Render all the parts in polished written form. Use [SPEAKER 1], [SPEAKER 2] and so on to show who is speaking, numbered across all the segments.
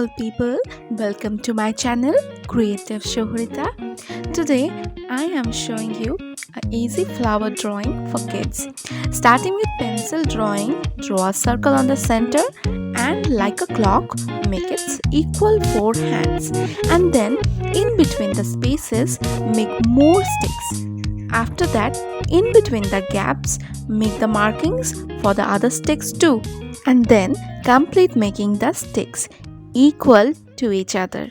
[SPEAKER 1] beautiful people, welcome to my channel Creative Suhrita. Today I am showing you an easy flower drawing for kids. Starting with pencil drawing, draw a circle on the center and like a clock make its equal 4 hands, and then in between the spaces make more sticks. After that, in between the gaps make the markings for the other sticks too, and then complete making the sticks equal to each other.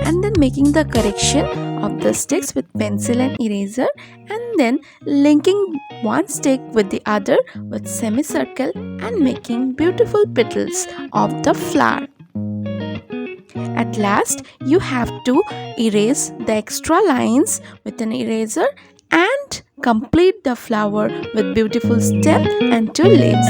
[SPEAKER 1] And then making the correction of the sticks with pencil and eraser, and then linking one stick with the other with semicircle and making beautiful petals of the flower. At last, you have to erase the extra lines with an eraser and complete the flower with beautiful stem and 2 leaves.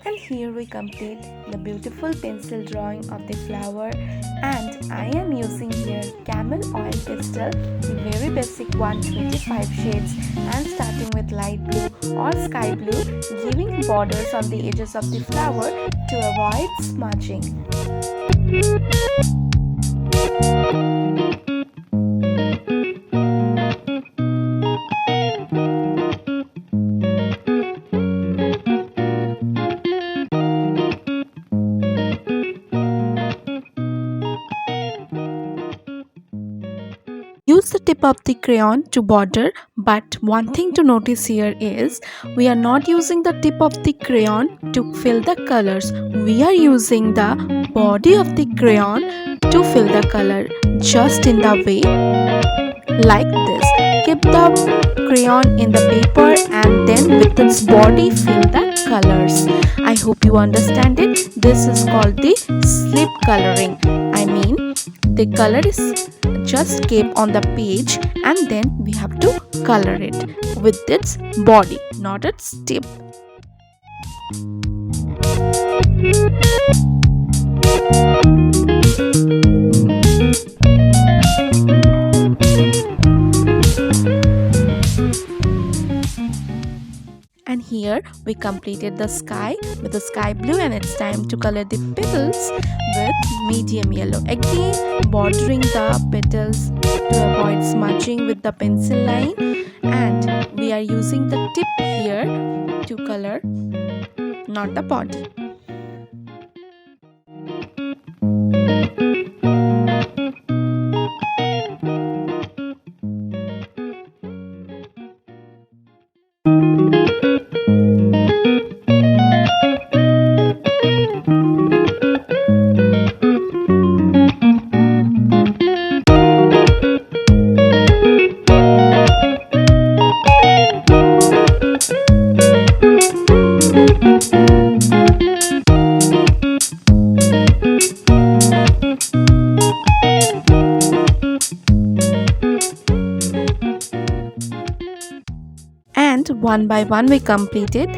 [SPEAKER 1] And here we complete the beautiful pencil drawing of the flower, and I am using here Camel oil pastel, the very basic one, 25 shades, and starting with light blue or sky blue, giving borders on the edges of the flower to avoid smudging. Use the tip of the crayon to border, but one thing to notice here is we are not using the tip of the crayon to fill the colors. We are using the body of the crayon to fill the color, just in the way like this. Keep the crayon in the paper and then with its body fill the colors. I hope you understand it. This is called the slip coloring. I mean, the color is just kept on the page and then we have to color it with its body, not its tip. And here we completed the sky with the sky blue, and it's time to color the petals with medium yellow. Again, bordering the petals to avoid smudging with the pencil line, and we are using the tip here to color, not the body. And one by one we completed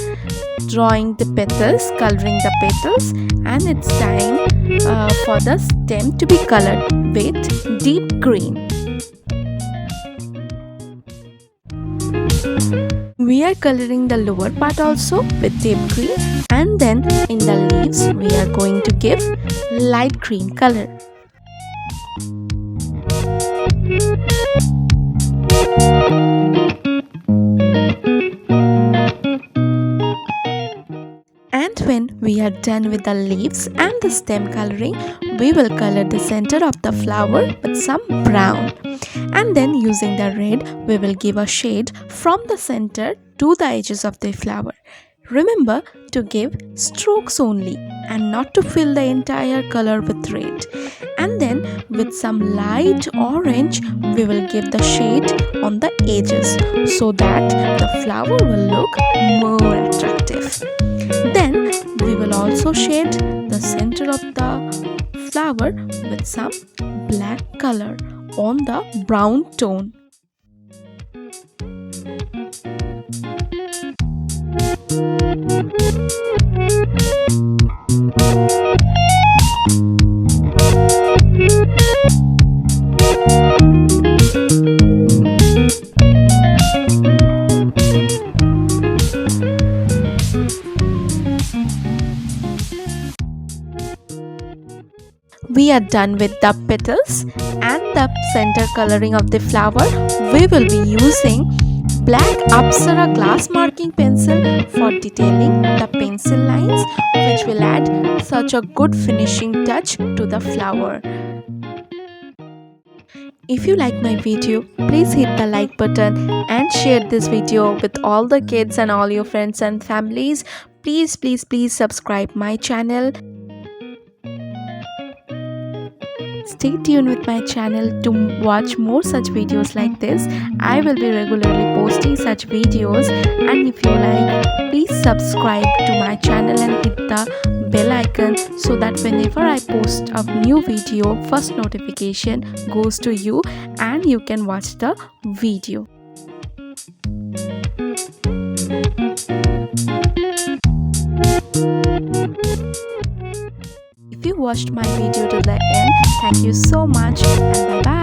[SPEAKER 1] drawing the petals, coloring the petals, and it's time for the stem to be colored with deep green. We are coloring the lower part also with deep green, and then in the leaves we are going to give light green color. And when we are done with the leaves and the stem coloring, we will color the center of the flower with some brown, and then using the red we will give a shade from the center to the edges of the flower. Remember to give strokes only and not to fill the entire color with red. And then with some light orange, we will give the shade on the edges so that the flower will look more attractive. Then we will also shade the center of the flower with some black color on the brown tone. We are done with the petals and the center coloring of the flower. We will be using black Apsara glass marking pencil for detailing the pencil lines, which will add such a good finishing touch to the flower. If you like my video, please hit the like button and share this video with all the kids and all your friends and families. Please subscribe my channel. Stay tuned with my channel to watch more such videos like this. I will be regularly posting such videos, and if you like, please subscribe to my channel and hit the bell icon so that whenever I post a new video, first notification goes to you and you can watch the video. If you watched my video to the end, thank you so much and bye bye.